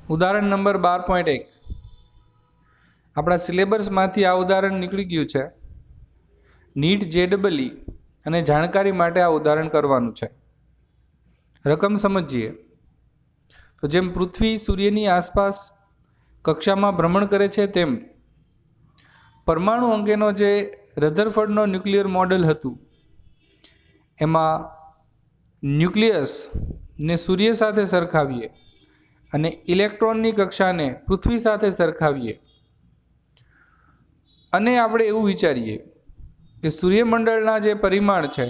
ઉદાહરણ નંબર 12.1 આપણા સિલેબસમાંથી આ ઉદાહરણ નીકળી ગયું છે. નીટ JEE અને જાણકારી માટે આ ઉદાહરણ કરવાનું છે. રકમ સમજીએ તો જેમ પૃથ્વી સૂર્યની આસપાસ કક્ષામાં ભ્રમણ કરે છે તેમ પરમાણુ અંગેનો જે રધરફર્ડનો ન્યુક્લિયર મોડેલ હતું એમાં ન્યુક્લિયસને સૂર્ય સાથે સરખાવીએ અને ઇલેક્ટ્રોનની કક્ષાને પૃથ્વી સાથે સરખાવીએ અને આપણે એવું વિચારીએ કે સૂર્યમંડળના જે પરિમાણ છે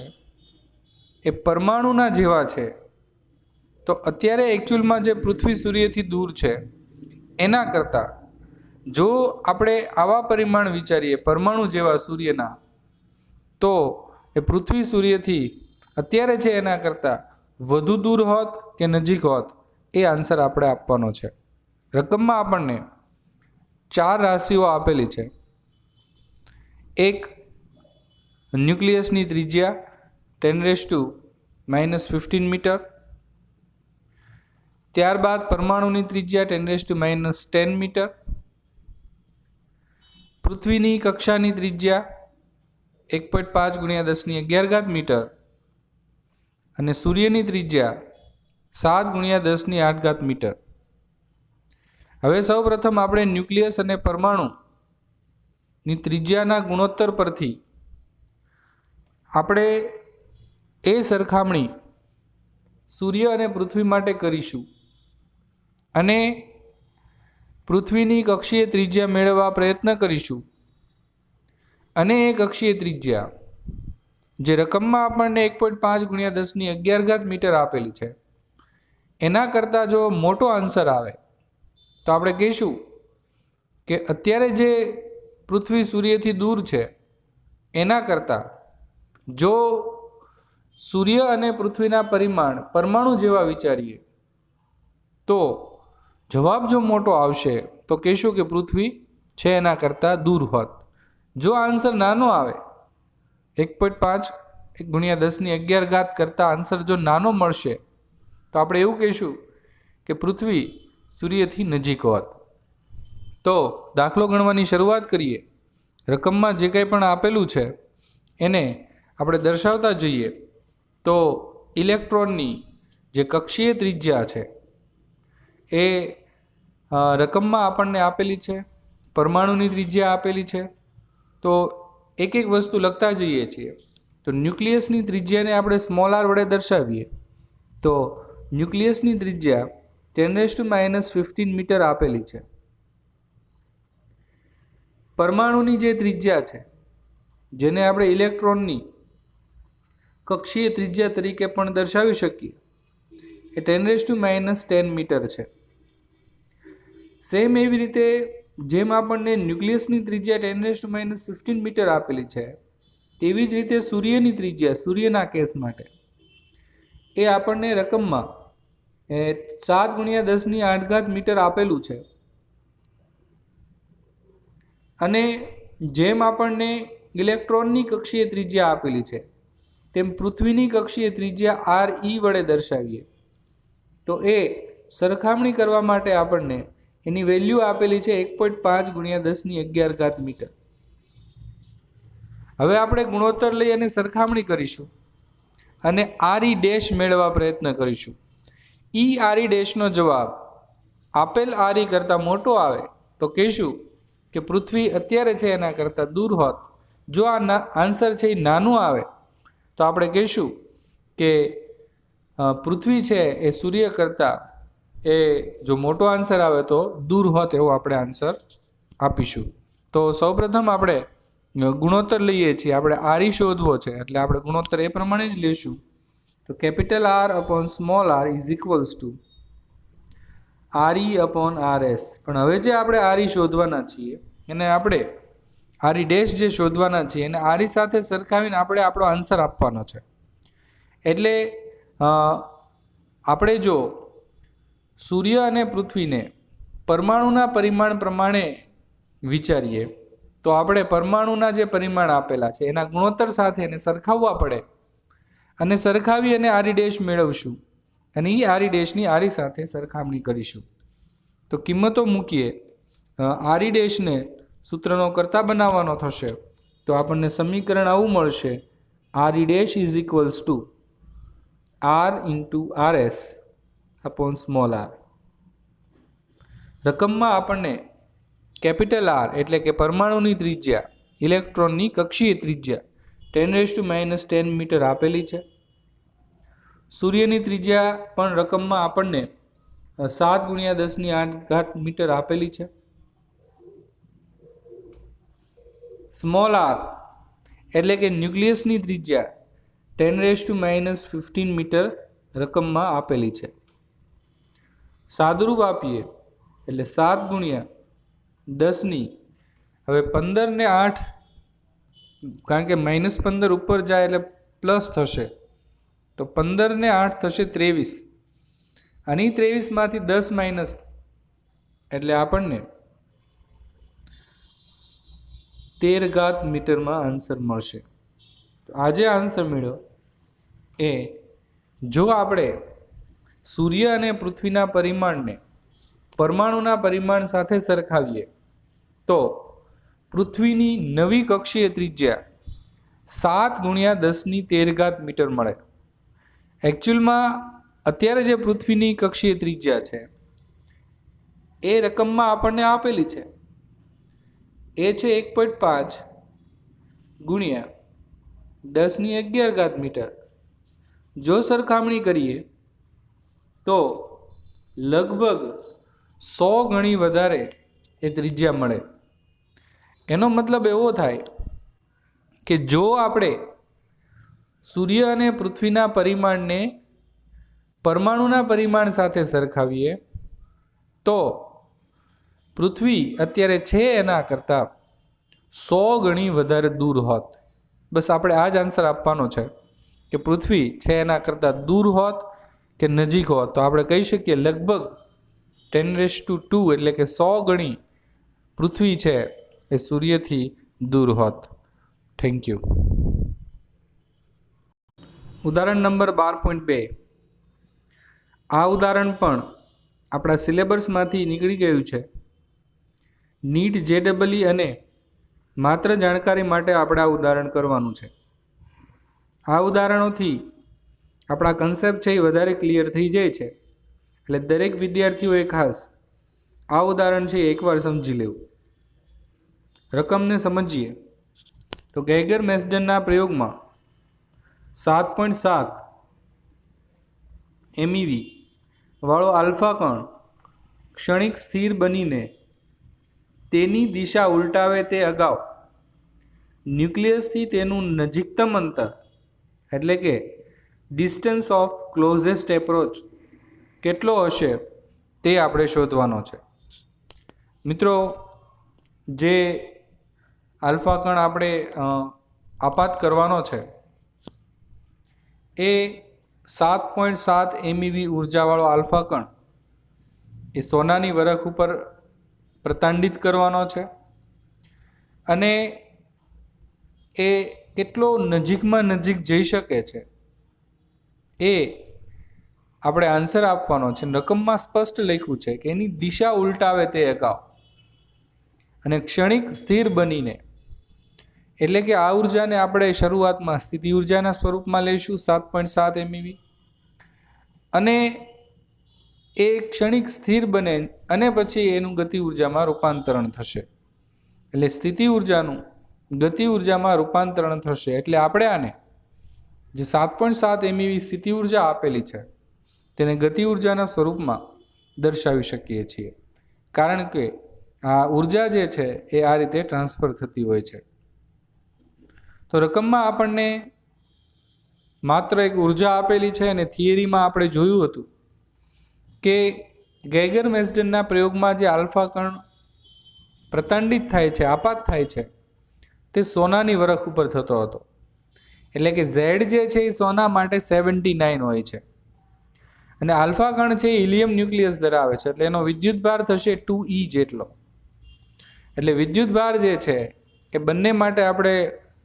એ પરમાણુના જેવા છે, તો અત્યારે એકચ્યુઅલમાં જે પૃથ્વી સૂર્યથી દૂર છે એના કરતાં જો આપણે આવા પરિમાણ વિચારીએ પરમાણુ જેવા સૂર્યના, તો એ પૃથ્વી સૂર્યથી અત્યારે છે એના કરતાં વધુ દૂર હોત કે નજીક હોત, એ આન્સર આપણે આપવાનો છે. રકમમાં આપણને 4 રાશિઓ આપેલી છે. એક, ન્યુક્લિયસની ત્રિજ્યા 10⁻⁻15 મીટર. ત્યારબાદ પરમાણુની ત્રિજ્યા 10⁻10 મીટર. પૃથ્વીની કક્ષાની ત્રિજ્યા 1.5 × 10⁻11 મીટર અને સૂર્યની ત્રિજ્યા 7 × 10⁸ મીટર. હવે સૌપ્રથમ આપણે ન્યુક્લિયસ અને પરમાણુની ત્રિજ્યાના ગુણોત્તર પરથી આપણે એ સરખામણી સૂર્ય અને પૃથ્વી માટે કરીશું અને પૃથ્વીની કક્ષીય ત્રિજ્યા મેળવવા પ્રયત્ન કરીશું. અને એ કક્ષીય ત્રિજ્યા જે રકમમાં આપણને 1.5 × 10⁻11 મીટર આપેલી છે એના કરતાં જો મોટો આન્સર આવે તો આપણે કહીશું કે અત્યારે જે પૃથ્વી સૂર્યથી દૂર છે એના કરતાં જો સૂર્ય અને પૃથ્વીના પરિમાણ પરમાણુ જેવા વિચારીએ તો જવાબ જો મોટો આવશે તો કહીશું કે પૃથ્વી છે એના કરતાં દૂર હોત. જો આન્સર નાનો આવે 1.5 × 10⁻11 કરતાં આન્સર જો નાનો મળશે તો આપણે એવું કહીશું કે પૃથ્વી સૂર્યથી નજીક હોત. તો દાખલો ગણવાની શરૂઆત કરીએ. રકમમાં જે કંઈ પણ આપેલું છે એને આપણે દર્શાવતા જઈએ તો ઇલેક્ટ્રોનની જે કક્ષીય ત્રિજ્યા છે એ રકમમાં આપણને આપેલી છે, પરમાણુની ત્રિજ્યા આપેલી છે. તો એક એક વસ્તુ લખતા જઈએ છીએ. તો ન્યુક્લિયસની ત્રિજ્યાને આપણે r વડે દર્શાવીએ તો ન્યુક્લિયસની ત્રિજ્યા 10⁻15 મીટર આપેલી છે. પરમાણુની જે ત્રિજ્યા છે જેને આપણે ઇલેક્ટ્રોનની કક્ષીય ત્રિજ્યા તરીકે પણ દર્શાવી શકીએ એ 10⁻10 મીટર છે. સેમ એવી રીતે જેમ આપણને ન્યુક્લિયસની ત્રિજ્યા 10⁻15 મીટર આપેલી છે તેવી જ રીતે સૂર્યની ત્રિજ્યા સૂર્યના કેસ માટે એ આપણને રકમમાં 7 × 10⁸ મીટર આપેલું છે. અને જેમ આપણને ઇલેક્ટ્રોનની કક્ષીય ત્રિજ્યા આપેલી છે તેમ પૃથ્વીની કક્ષીય ત્રિજ્યા RE વડે દર્શાવીએ તો એ સરખામણી કરવા માટે આપણને એની વેલ્યુ આપેલી છે 1.5 × 10⁻11 મીટર. હવે આપણે ગુણોત્તર લઈ અને સરખામણી કરીશું અને RE' મેળવવા પ્રયત્ન કરીશું. RE' નો જવાબ આપેલ RE કરતાં મોટો આવે તો કહીશું કે પૃથ્વી અત્યારે છે એના કરતાં દૂર હોત. જો આ આન્સર છે એ નાનું આવે તો આપણે કહીશું કે પૃથ્વી છે એ સૂર્ય કરતાં એ જો મોટો આન્સર આવે તો દૂર હોત એવો આપણે આન્સર આપીશું. તો સૌપ્રથમ આપણે ગુણોત્તર લઈએ છીએ. આપણે RE શોધવો છે એટલે આપણે ગુણોત્તર એ પ્રમાણે જ લઈશું. તો R/r = RE/RS. પણ હવે જે આપણે RE શોધવાના છીએ એને આપણે RE' જે શોધવાના છીએ એને RE સાથે સરખાવીને આપણે આપણો આન્સર આપવાનો છે. એટલે આપણે જો સૂર્ય અને પૃથ્વીને પરમાણુના પરિમાણ પ્રમાણે વિચારીએ તો આપણે પરમાણુના જે પરિમાણ આપેલા છે એના ગુણોત્તર સાથે એને સરખાવવા પડે અને સરખાવી અને RE' મેળવશું અને એ RE' ની RE સાથે સરખામણી કરીશું. તો કિંમતો મૂકીએ. આરઈ ડેશને સૂત્રનો કરતા બનાવવાનો થશે તો આપણને સમીકરણ આવું મળશે: RE dash is equals to R into RS upon small R. રકમમાં આપણને કેપિટલ આર એટલે કે પરમાણુની ત્રિજ્યા, ઇલેક્ટ્રોનની કક્ષીય ત્રિજ્યા 10⁻⁻10 મીટર આપેલી છે. સૂર્યની ત્રિજ્યા પણ રકમમાં આપણને 7×10⁸ મીટર આપેલી છે. સ્મોલ આર એટલે કે ન્યુક્લિયસની ત્રિજ્યા 10⁻15 મીટર રકમમાં આપેલી છે. સાદુરૂપ આપીએ એટલે 7×10 હવે 15 ને 8, કારણ કે -15 ઉપર જાય એટલે પ્લસ થશે, તો 15 ને 8 થશે 23, અને 23માંથી 10 માઇનસ એટલે આપણને 13 મીટરમાં આન્સર મળશે. તો આ જે આન્સર મળ્યો એ, જો આપણે સૂર્ય અને પૃથ્વીના પરિમાણને પરમાણુના પરિમાણ સાથે સરખાવીએ તો પૃથ્વીની નવી કક્ષીય ત્રિજ્યા 7×10⁻13 મીટર મળે. એકચ્યુઅલમાં અત્યારે જે પૃથ્વીની કક્ષીય ત્રિજ્યા છે એ રકમમાં આપણને આપેલી છે, એ છે 1.5 × 10⁻11 મીટર. જો સરખામણી કરીએ તો લગભગ 100 ગણી વધારે એ ત્રિજ્યા મળે. એનો મતલબ એવો થાય કે જો આપણે સૂર્ય અને પૃથ્વીના પરિમાણને પરમાણુના પરિમાણ સાથે સરખાવીએ તો પૃથ્વી અત્યારે છે એના કરતાં 100 ગણી વધારે દૂર હોત. બસ આપણે આ જ આન્સર આપવાનો છે કે પૃથ્વી છે એના કરતાં દૂર હોત કે નજીક હોત, તો આપણે કહી શકીએ લગભગ 10⁻², એટલે કે 100 ગણી પૃથ્વી છે એ સૂર્યથી દૂર હોત. Thank you. ઉદાહરણ નંબર 12.2. આ ઉદાહરણ પણ આપણા સિલેબસમાંથી નીકળી ગયું છે. નીટ JEE અને માત્ર જાણકારી માટે આપણે આ ઉદાહરણ કરવાનું છે. આ ઉદાહરણોથી આપણા કન્સેપ્ટ છે એ વધારે ક્લિયર થઈ જાય છે, એટલે દરેક વિદ્યાર્થીઓએ ખાસ આ ઉદાહરણ છે એકવાર સમજી લેવું. રકમને સમજીએ તો ગેગર મેસ્ડનના પ્રયોગમાં 7.7 MeV વાળો આલ્ફા કણ ક્ષણિક સ્થિર બનીને તેની દિશા ઉલટાવે તે અગાઉ ન્યુક્લિયસથી તેનું નજીકતમ અંતર એટલે કે ડિસ્ટન્સ ઓફ ક્લોઝેસ્ટ એપ્રોચ કેટલો હશે તે આપણે શોધવાનો છે. મિત્રો, જે આલ્ફા કણ આપણે આપાત કરવાનો છે એ 7.7 MeV ઉર્જાવાળો આલ્ફા કણ એ સોનાની વરખ ઉપર પ્રતાંડિત કરવાનો છે, અને એ કેટલો નજીકમાં નજીક જઈ શકે છે એ આપણે આન્સર આપવાનો છે. રકમમાં સ્પષ્ટ લખ્યું છે કે એની દિશા ઉલટાવે તે અગાઉ અને ક્ષણિક સ્થિર બનીને, એટલે કે આ ઉર્જાને આપણે શરૂઆતમાં સ્થિતિ ઉર્જાના સ્વરૂપમાં લઈશું 7.7 MeV, અને એ ક્ષણિક સ્થિર બને અને પછી એનું ગતિ ઉર્જામાં રૂપાંતરણ થશે, એટલે સ્થિતિ ઉર્જાનું ગતિ ઉર્જામાં રૂપાંતરણ થશે. એટલે આપણે આને જે 7.7 MeV સ્થિતિ ઉર્જા આપેલી છે તેને ગતિ ઉર્જાના સ્વરૂપમાં દર્શાવી શકીએ છીએ, કારણ કે આ ઉર્જા જે છે એ આ રીતે ટ્રાન્સફર થતી હોય છે. તો રકમમાં આપણને માત્ર એક ઉર્જા આપેલી છે, અને થિયરીમાં આપણે જોયું હતું કે ગેગર મેસ્ડનના પ્રયોગમાં જે આલ્ફા કણ પ્રતાંડિત થાય છે, આપાત થાય છે, તે સોનાની વરખ ઉપર થતો હતો. એટલે કે ઝેડ જે છે એ સોના માટે 79 હોય છે, અને આલ્ફા કણ છે એ હિલિયમ ન્યુક્લિયસ ધરાવે છે, એટલે એનો વિદ્યુતભાર થશે 2E જેટલો. એટલે વિદ્યુતભાર જે છે એ બંને માટે આપણે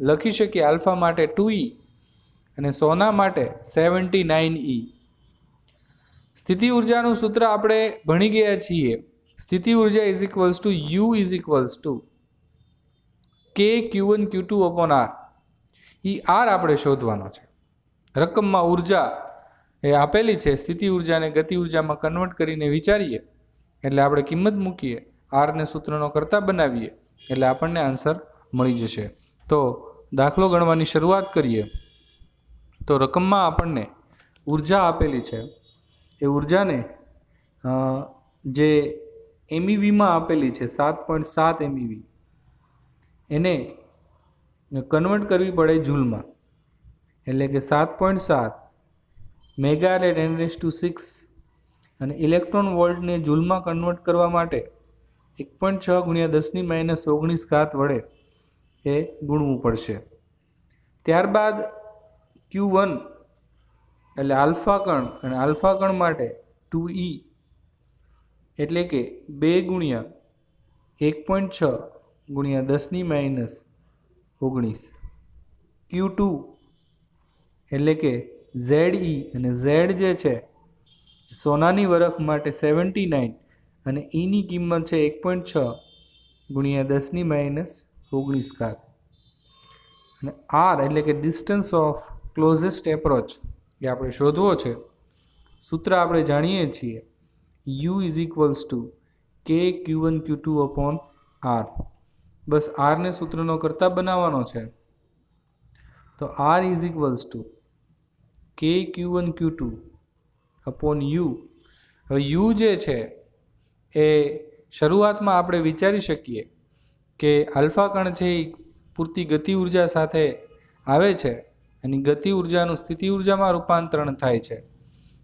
લખી શકીએ, આલ્ફા માટે 2E અને સોના માટે 79E. સ્થિતિ ઉર્જાનું સૂત્ર આપણે ભણી ગયા છીએ સ્થિતિ ઉર્જા is equals to you is equals two કે Q1 Q2 અપોન આર. એ આર આપણે શોધવાનો છે. રકમમાં ઉર્જા એ આપેલી છે, સ્થિતિ ઉર્જાને ગતિ ઉર્જામાં કન્વર્ટ કરીને વિચારીએ એટલે આપણે કિંમત મૂકીએ, આરને સૂત્રનો કરતા બનાવીએ એટલે આપણને આન્સર મળી જશે. તો દાખલો ગણવાની શરૂઆત કરીએ. તો રકમમાં આપણને ઉર્જા આપેલી છે, એ ઉર્જાને જે MEVમાં આપેલી છે 7.7 MEV, એને કન્વર્ટ કરવી પડે જૂલમાં. એટલે કે 7.7 મેગા એટલે 10⁶, અને ઇલેક્ટ્રોન વોલ્ટને જૂલમાં કન્વર્ટ કરવા માટે 1.6 × 10⁻⁹ વડે એ ગુણવું પડશે. ત્યારબાદ Q1 એટલે આલ્ફા કણ, અને આલ્ફા કણ માટે 2E એટલે કે 2 × 1.6 × 10⁻⁹. Q2 એટલે કે ZE, અને Z જે છે સોનાની વરખ માટે 79, અને Eની કિંમત છે 1.6 × 10⁻⁹. અને R એટલે કે ડિસ્ટન્સ ઓફ ક્લોઝેસ્ટ એપ્રોચ એ આપણે શોધવો છે. સૂત્ર આપણે જાણીએ છીએ, U ઇઝ ઇક્વલ્સ ટુ કે Q1 Q2 અપોન R. બસ આરને સૂત્રનો કરતા બનાવવાનો છે. તો R ઇઝ ઇક્વલ્સ ટુ કે Q1 Q2 અપોન U. હવે U જે છે એ શરૂઆતમાં આપણે વિચારી શકીએ કે આલ્ફા કણ છે એ પૂરતી ગતિ ઉર્જા સાથે આવે છે, અને ગતિ ઉર્જાનું સ્થિતિ ઉર્જામાં રૂપાંતરણ થાય છે,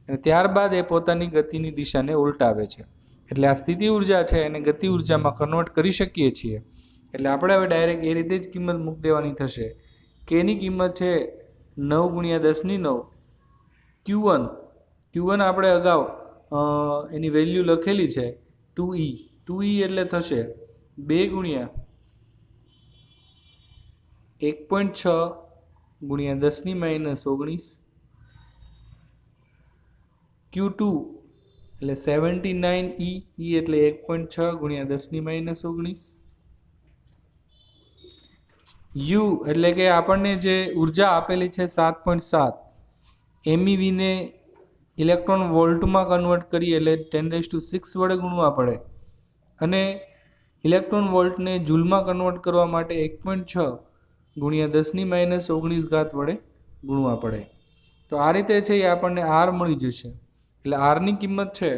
અને ત્યારબાદ એ પોતાની ગતિની દિશાને ઉલટાવે છે. એટલે આ સ્થિતિ ઉર્જા છે એને ગતિ ઉર્જામાં કન્વર્ટ કરી શકીએ છીએ. એટલે આપણે હવે ડાયરેક્ટ એ રીતે જ કિંમત મૂકી દેવાની થશે. કેની કિંમત છે 9 × 10⁹. Q1 આપણે અગાઉ એની વેલ્યુ લખેલી છે 2E. 2E એટલે થશે 2 × 1.6 × 10⁻⁹. Q2 એટલે 79E, E એટલે 1.6 × 10⁻⁹. U એટલે કે આપણને જે ઉર્જા આપેલી છે 7.7 MEV ને ઇલેક્ટ્રોન વોલ્ટમાં કન્વર્ટ કરી એટલે 10⁶ વડે ગુણવા પડે, અને ઇલેક્ટ્રોન વોલ્ટને જૂલમાં કન્વર્ટ કરવા માટે 1.6 × 10⁻⁹ વડે ગુણવા પડે. તો આ રીતે છે એ આપણને R મળી જશે. એટલે આરની કિંમત છે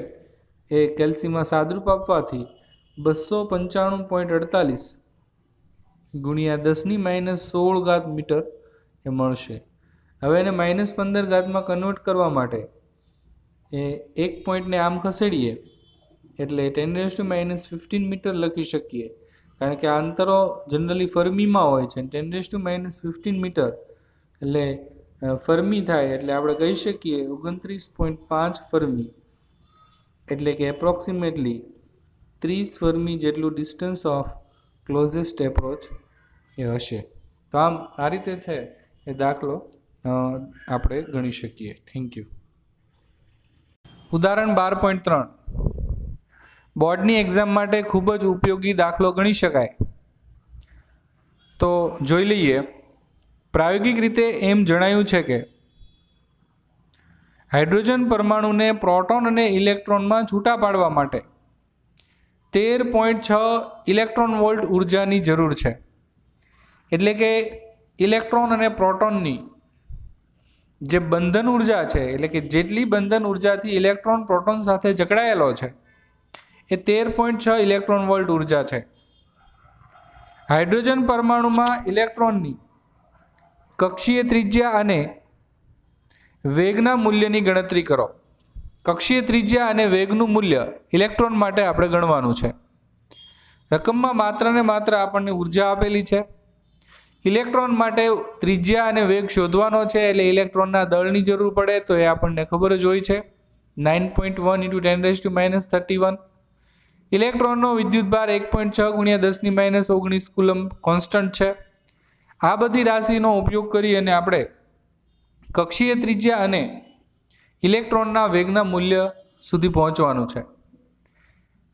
એ કેલ્સીમાં સાદરૂપ આપવાથી 295.48 × 10⁻16 મીટર એ મળશે. હવે એને -15 માં કન્વર્ટ કરવા માટે એ એક પોઈન્ટને આમ ખસેડીએ એટલે 10⁻⁻15 મીટર લખી શકીએ, કારણ કે આ અંતરો જનરલી ફર્મીમાં હોય છે. 10⁻⁻15 મીટર એટલે ફર્મી થાય એટલે આપણે કહી શકીએ 29.5 ફર્મી, એટલે કે એપ્રોક્સિમેટલી 30 ફર્મી જેટલું ડિસ્ટન્સ ઓફ ક્લોઝેસ્ટ એપ્રોચ એ હશે. તો આમ આ રીતે છે એ દાખલો આપણે ગણી શકીએ. Thank you. ઉદાહરણ 12.3 બોર્ડની એક્ઝામ માટે ખૂબ જ ઉપયોગી દાખલો ગણી શકાય. તો જોઈ લઈએ. પ્રાયોગિક રીતે એમ જણાયું છે કે હાઇડ્રોજન પરમાણુને પ્રોટોન અને ઇલેક્ટ્રોનમાં છૂટા પાડવા માટે 13.6 ઇલેક્ટ્રોન વોલ્ટ ઉર્જાની જરૂર છે. એટલે કે ઇલેક્ટ્રોન અને પ્રોટોનની જે બંધન ઉર્જા છે, એટલે કે જેટલી બંધન ઉર્જાથી ઇલેક્ટ્રોન પ્રોટોન સાથે જકડાયેલો છે એ 13.6 ઇલેક્ટ્રોન વોલ્ટ ઉર્જા છે. હાઇડ્રોજન પરમાણુમાં ઇલેક્ટ્રોનની કક્ષીય ત્રિજ્યા અને વેગના મૂલ્યની ગણતરી કરો. કક્ષીય ત્રિજ્યા અને વેગનું મૂલ્ય ઇલેક્ટ્રોન માટે આપણે ગણવાનું છે. રકમમાં માત્ર ને માત્ર આપણને ઉર્જા આપેલી છે. ઇલેક્ટ્રોન માટે ત્રિજ્યા અને વેગ શોધવાનો છે, એટલે ઇલેક્ટ્રોનના દળની જરૂર પડે તો એ આપણને ખબર જ હોય છે, 9.1 × 10⁻31. ઇલેક્ટ્રોનનો વિદ્યુતભાર 1.6 × 10⁻19 કુલમ કોન્સ્ટન્ટ છે. આ બધી રાશિનો ઉપયોગ કરી અને આપણે કક્ષીય ત્રિજ્યા અને ઇલેક્ટ્રોનના વેગના મૂલ્ય સુધી પહોંચવાનું છે.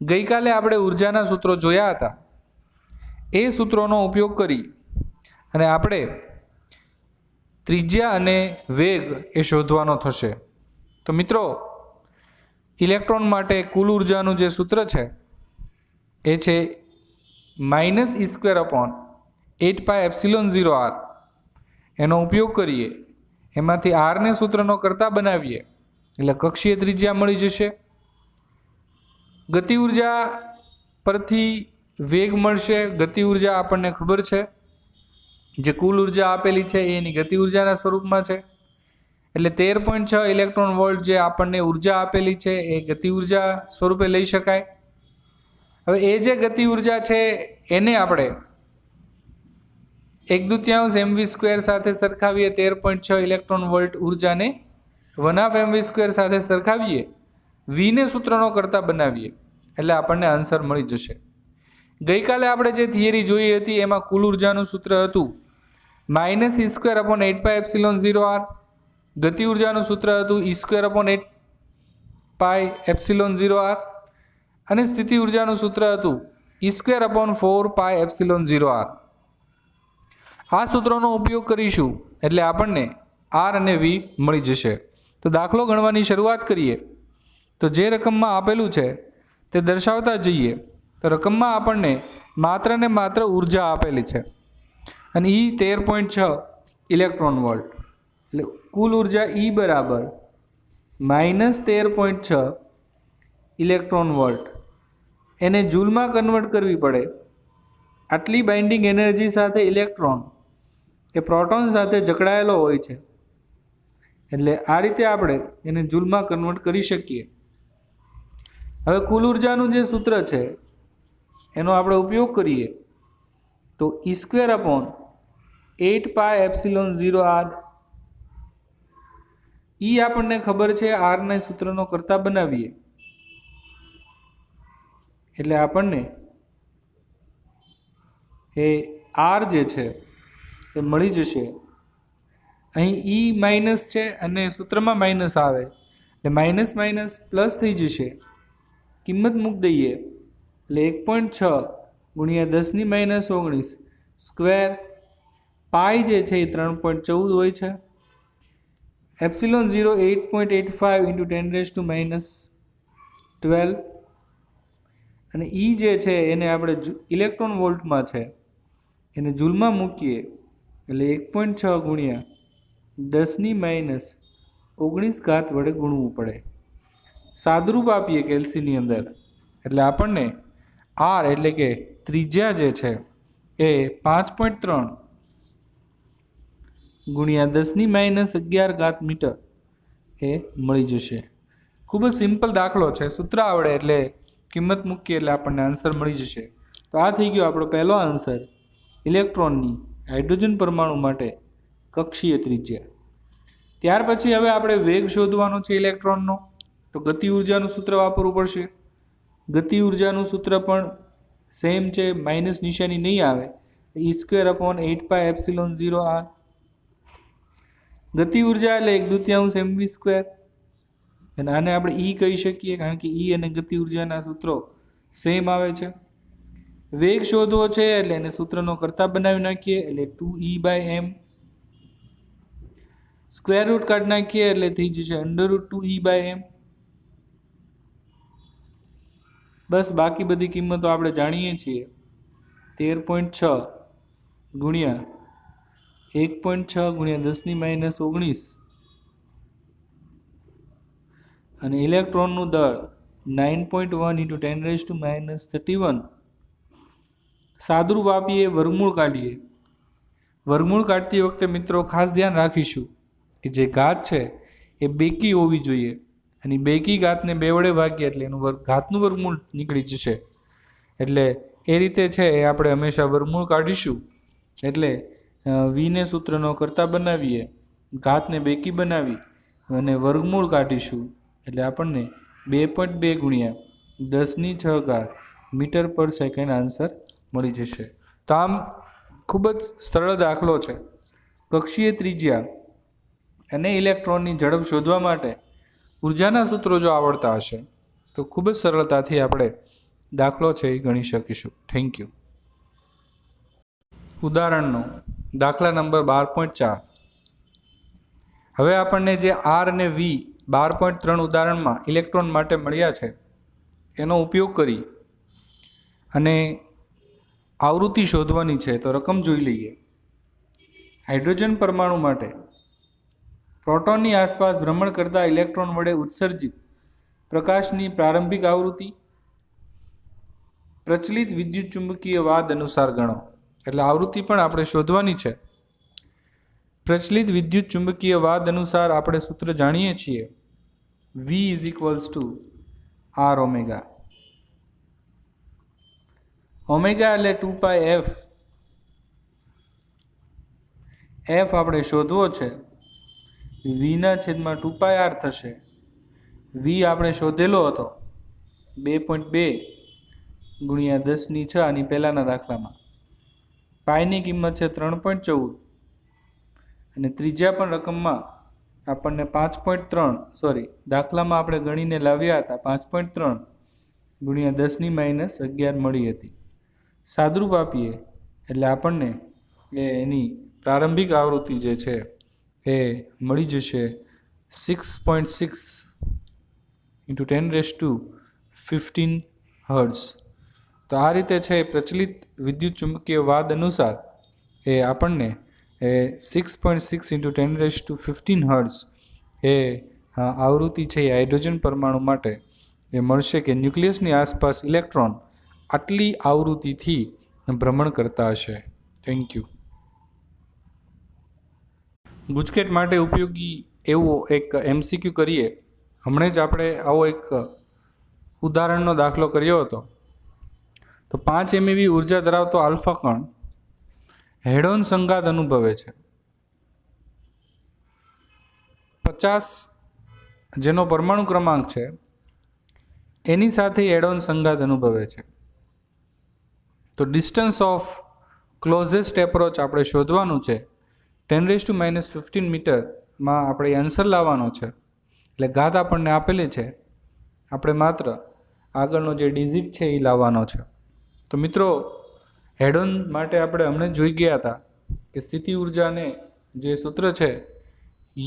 ગઈકાલે આપણે ઉર્જાના સૂત્રો જોયા હતા. એ સૂત્રોનો ઉપયોગ કરી અને આપણે ત્રિજ્યા અને વેગ એ શોધવાનો થશે. તો મિત્રો, ઇલેક્ટ્રોન માટે કુલ ઉર્જાનું જે સૂત્ર છે એ છે -e²/8πε0r. એનો ઉપયોગ કરીએ, એમાંથી આરને સૂત્રનો કરતા બનાવીએ એટલે કક્ષીય ત્રિજ્યા મળી જશે. ગતિ ઉર્જા પરથી વેગ મળશે. ગતિ ઉર્જા આપણને ખબર છે, જે કુલ ઉર્જા આપેલી છે એની ગતિ ઉર્જાના સ્વરૂપમાં છે. એટલે 13.6 ઇલેક્ટ્રોન વોલ્ટ જે આપણને ઉર્જા આપેલી છે એ ગતિ ઉર્જા સ્વરૂપે લઈ શકાય. હવે એ જે ગતિ ઉર્જા છે એને આપણે 1/2 mv² સાથે સરખાવીએ. 13.6 ઇલેક્ટ્રોન વોલ્ટ ઉર્જાને 1/2 mv² સાથે સરખાવીએ, વીને સૂત્રનો કરતા બનાવીએ એટલે આપણને આન્સર મળી જશે. ગઈકાલે આપણે જે થિયરી જોઈ હતી એમાં કુલ ઉર્જાનું સૂત્ર હતું -e²/8πε0r. ગતિ ઉર્જાનું સૂત્ર હતું e²/8πε0r અને સ્થિતિ ઉર્જાનું સૂત્ર હતું e²/4πε0r. આ સૂત્રોનો ઉપયોગ કરીશું એટલે આપણને આર અને વી મળી જશે. તો દાખલો ગણવાની શરૂઆત કરીએ. તો જે રકમમાં આપેલું છે તે દર્શાવતા જઈએ. તો રકમમાં આપણને માત્ર ને માત્ર ઉર્જા આપેલી છે અને એ 13.6 ઇલેક્ટ્રોન વોલ્ટ. એટલે કુલ ઉર્જા E બરાબર -13.6 ઇલેક્ટ્રોન વોલ્ટ. એને જૂલમાં કન્વર્ટ કરવી પડે. આટલી બાઇન્ડિંગ એનર્જી સાથે ઇલેક્ટ્રોન એ પ્રોટોન સાથે જકડાયેલો હોય છે. એટલે આ રીતે આપણે એને જૂલમાં કન્વર્ટ કરી શકીએ. હવે કુલ ઉર્જાનું જે સૂત્ર છે એનો આપણે ઉપયોગ કરીએ તો e²/8πε0r. એ આપણને ખબર છે, આરના સૂત્રનો કરતા બનાવીએ એટલે આપણને એ આર જે છે એ મળી જશે. અહીં ઈ માઇનસ છે અને સૂત્રમાં માઇનસ આવે એટલે માઇનસ માઇનસ પ્લસ થઈ જશે. કિંમત મૂકી દઈએ એટલે 1.6 × 10⁻⁹ સ્ક્વેર. પાઈ જે છે એ 3.14 હોય છે. ε0 8.85 × 10⁻12 અને ઈ જે છે એને આપણે ઇલેક્ટ્રોન વોલ્ટમાં છે એને જૂલમાં મૂકીએ એટલે 1.6 × 10⁻19 વડે ગુણવું પડે. સાદુરૂપ આપીએ કેલ્સીની અંદર એટલે આપણને આર એટલે કે ત્રિજ્યા જે છે એ 5.3 × 10⁻11 મીટર એ મળી જશે. ખૂબ જ સિમ્પલ દાખલો છે. સૂત્ર આવડે એટલે કિંમત મૂકીએ એટલે આપણને આન્સર મળી જશે. તો આ થઈ ગયો આપણો પહેલો આન્સર, ઇલેક્ટ્રોનની હાઇડ્રોજન પરમાણુ માટે કક્ષીય ત્રિજ્યા. ત્યાર પછી હવે આપણે વેગ શોધવાનો છે ઇલેક્ટ્રોનનો. તો ગતિ ઉર્જાનું સૂત્ર વાપરવું પડશે. ગતિ ઉર્જાનું સૂત્ર પણ સેમ છે, માઇનસ નિશાની નહીં આવે. e²/8πε0r. ગતિ ઉર્જા એટલે 1/2 mv². અને આને આપણે ઈ કહી શકીએ કારણ કે ઈ અને ગતિ ઉર્જાના સૂત્રો સેમ આવે છે. વેગ શોધવો છે એટલે એને સૂત્રનો કરતા બનાવી નાખીએ એટલે 2e/m. સ્ક્વેર રૂટ કાઢી નાખીએ એટલે થઈ જશે √2e/m. બસ બાકી બધી કિંમતો આપણે જાણીએ છીએ. 13.6 ગુણ્યા 1.6 ગુણ્યા 10⁻19 અને ઇલેક્ટ્રોનનું દળ 9.1 × 10⁻31. સાદુરૂપ આપીએ, વર્ગમૂળ કાઢીએ. વર્ગમૂળ કાઢતી વખતે મિત્રો ખાસ ધ્યાન રાખીશું કે જે ઘાત છે એ બેકી હોવી જોઈએ અને બેકી ઘાતને 2 વડે ભાગીએ એટલે એનું ઘાતનું વર્ગમૂળ નીકળી જશે. એટલે એ રીતે છે એ આપણે હંમેશા વર્ગમૂળ કાઢીશું. એટલે વીને સૂત્રનો કરતા બનાવીએ, ઘાતને બેકી બનાવી અને વર્ગમૂળ કાઢીશું એટલે આપણને 2.2 ગુણ્યા 10⁶ મીટર પર સેકન્ડ આન્સર મળી જશે. તો આમ ખૂબ જ સરળ દાખલો છે. કક્ષીય ત્રિજ્યા અને ઇલેક્ટ્રોનની ઝડપ શોધવા માટે ઉર્જાના સૂત્રો જો આવડતા હશે તો ખૂબ જ સરળતાથી આપણે દાખલો છે એ ગણી શકીશું. Thank you. ઉદાહરણનો દાખલા નંબર 12.4. હવે આપણને જે આર અને વી 12.3 ઉદાહરણમાં ઇલેક્ટ્રોન માટે મળ્યા છે એનો ઉપયોગ કરી અને આવૃત્તિ શોધવાની છે. તો રકમ જોઈ લઈએ. હાઇડ્રોજન પરમાણુ માટે પ્રોટોનની આસપાસ ભ્રમણ કરતા ઇલેક્ટ્રોન વડે ઉત્સર્જિત પ્રકાશની પ્રારંભિક આવૃત્તિ પ્રચલિત વિદ્યુત ચુંબકીય વાદ અનુસાર ગણો. એટલે આવૃત્તિ પણ આપણે શોધવાની છે. પ્રચલિત વિદ્યુત ચુંબકીય વાદ અનુસાર આપણે સૂત્ર જાણીએ છીએ, V = R ઓમેગા. ઓમેગા એટલે 2πf. f આપણે શોધવો છે, V/2πr થશે. V આપણે શોધેલો હતો 2.2 × 10⁶ આની પહેલાના દાખલામાં. પાઈની કિંમત છે 3.14 અને ત્રીજા પણ રકમમાં આપણને 5.3 દાખલામાં આપણે ગણીને લાવ્યા હતા 5.3 × 10⁻11 મળી હતી. સાદરૂપ આપીએ એટલે આપણને એની પ્રારંભિક આવૃત્તિ જે છે એ મળી જશે 6.6 × 10⁻15 હર્ટ્ઝ. તો આ રીતે છે પ્રચલિત વિદ્યુત ચુંબકીય વાદ અનુસાર એ આપણને 6.6 × 10⁻15 હર્ટ્ઝ એ આવૃત્તિ છે એ હાઇડ્રોજન પરમાણુ માટે એ મળશે કે ન્યુક્લિયસની આસપાસ ઇલેક્ટ્રોન આટલી આવૃત્તિથી ભ્રમણ કરતા હશે. Thank you. ગુજકેટ માટે ઉપયોગી એવો એક MCQ કરીએ. હમણાં જ આપણે આવો એક ઉદાહરણનો દાખલો કર્યો હતો. તો 5 MeV ઉર્જા ધરાવતો આલ્ફા કણ હેડોન સંઘાત અનુભવે છે. 50 જેનો પરમાણુ ક્રમાંક છે એની સાથે હેડોન સંઘાત અનુભવે છે. તો ડિસ્ટન્સ ઓફ ક્લોઝેસ્ટ એપ્રોચ આપણે શોધવાનું છે. 10⁻15 મીટરમાં આપણે આન્સર લાવવાનો છે. એટલે ઘાત આપણને આપેલી છે, આપણે માત્ર આગળનો જે ડિજિટ છે એ લાવવાનો છે. તો મિત્રો હેડોન માટે આપણે હમણાં જોઈ ગયા હતા કે સ્થિતિ ઉર્જાને જે સૂત્ર છે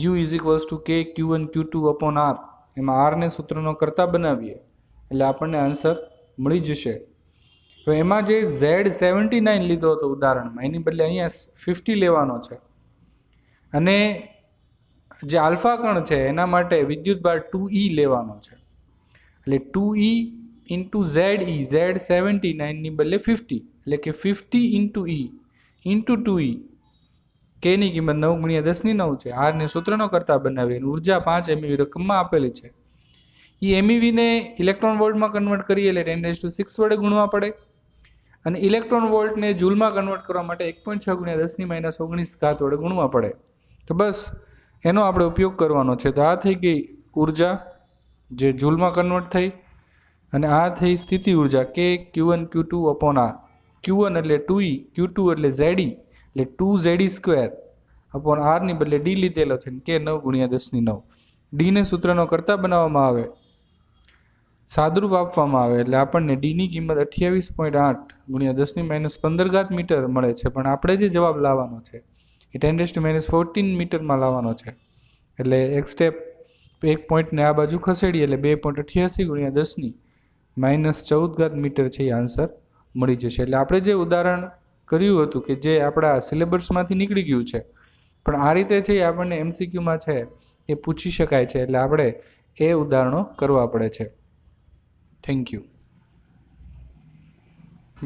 U = K Q1 Q2/R, એમાં આરને સૂત્રનો કરતા બનાવીએ એટલે આપણને આન્સર મળી જશે. તો એમાં જે Z79 લીધો હતો ઉદાહરણમાં, એની બદલે અહીંયા 50 લેવાનો છે. અને જે આલ્ફા કણ છે એના માટે વિદ્યુતભાર 2E લેવાનો છે. એટલે 2E × Z79 ની બદલે 50, એટલે કે 50 × E × 2E. Kની કિંમત 9 × 10⁹ છે. આરને સૂત્રનો કરતા બનાવી ઉર્જા 5 MeV રકમમાં આપેલી છે. એ MeVને ઇલેક્ટ્રોન વોલ્ટમાં કન્વર્ટ કરીએ એટલે 10⁶ વડે ગુણવા પડે. અને ઇલેક્ટ્રોન વોલ્ટને જૂલમાં કન્વર્ટ કરવા માટે 1.6 × 10⁻19 વડે ગુણવા પડે. તો બસ એનો આપણે ઉપયોગ કરવાનો છે. તો આ થઈ ગઈ ઉર્જા જે જૂલમાં કન્વર્ટ થઈ, અને આ થઈ સ્થિતિ ઉર્જા K Q1 Q2/R. Q1 એટલે 2E, Q2 એટલે ZE, એટલે 2ZE² ની બદલે D લીધેલો છે. K 9 × 10⁹. ડીને સૂત્રનો કરતા બનાવવામાં આવે, સાદરૂપ આપવામાં આવે એટલે આપણને ડીની કિંમત 28.8 × 10⁻15 મીટર મળે છે. પણ આપણે જે જવાબ લાવવાનો છે એ 10⁻14 મીટરમાં લાવવાનો છે. એટલે એક સ્ટેપ એક પોઈન્ટને આ બાજુ ખસેડીએ એટલે 2.88 × 10⁻14 મીટર છે એ આન્સર મળી જશે. એટલે આપણે જે ઉદાહરણ કર્યું હતું કે જે આપણા સિલેબસમાંથી નીકળી ગયું છે, પણ આ રીતે છે આપણને MCQમાં છે એ પૂછી શકાય છે. એટલે આપણે એ ઉદાહરણો કરવા પડે છે. Thank you.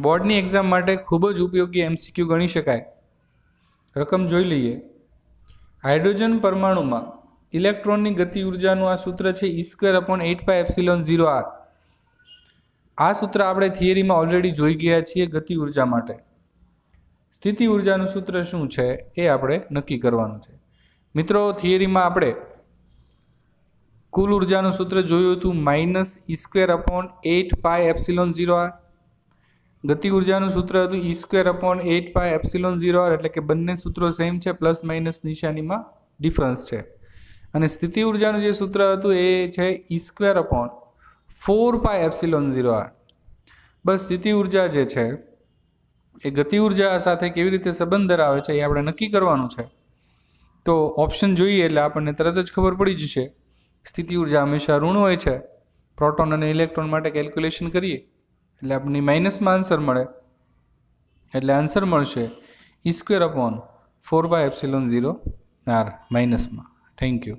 બોર્ડની એક્ઝામ માટે ખૂબ જ ઉપયોગી MCQ ગણી શકાય. રકમ જોઈ લઈએ. હાઇડ્રોજન પરમાણુમાં ઇલેક્ટ્રોનની ગતિ ઉર્જાનું આ સૂત્ર છે E²/8πε0R. આ સૂત્ર આપણે થિયરીમાં ઓલરેડી જોઈ ગયા છીએ ગતિ ઉર્જા માટે. સ્થિતિ ઉર્જાનું સૂત્ર શું છે એ આપણે નક્કી કરવાનું છે. મિત્રો થિયરીમાં આપણે કુલ ઉર્જાનું સૂત્ર જોયું હતું -E²/8πε0R. ગતિ ઉર્જાનું સૂત્ર હતું E²/8πε0R. એટલે કે બંને સૂત્રો સેમ છે, પ્લસ માઇનસ નિશાનીમાં ડિફરન્સ છે. અને સ્થિતિ ઉર્જાનું જે સૂત્ર હતું એ છે E²/4πε0R. બસ સ્થિતિ ઉર્જા જે છે એ ગતિ ઉર્જા સાથે કેવી રીતે સંબંધ ધરાવે છે એ આપણે નક્કી કરવાનું છે. તો ઓપ્શન જોઈએ એટલે આપણને તરત જ ખબર પડી જશે. સ્થિતિ ઉર્જા હંમેશા ઋણ હોય છે. પ્રોટોન અને ઇલેક્ટ્રોન માટે કેલ્ક્યુલેશન કરીએ એટલે આપણને માઇનસમાં આન્સર મળે. એટલે આન્સર મળશે E²/4πε0r માઇનસમાં. Thank you.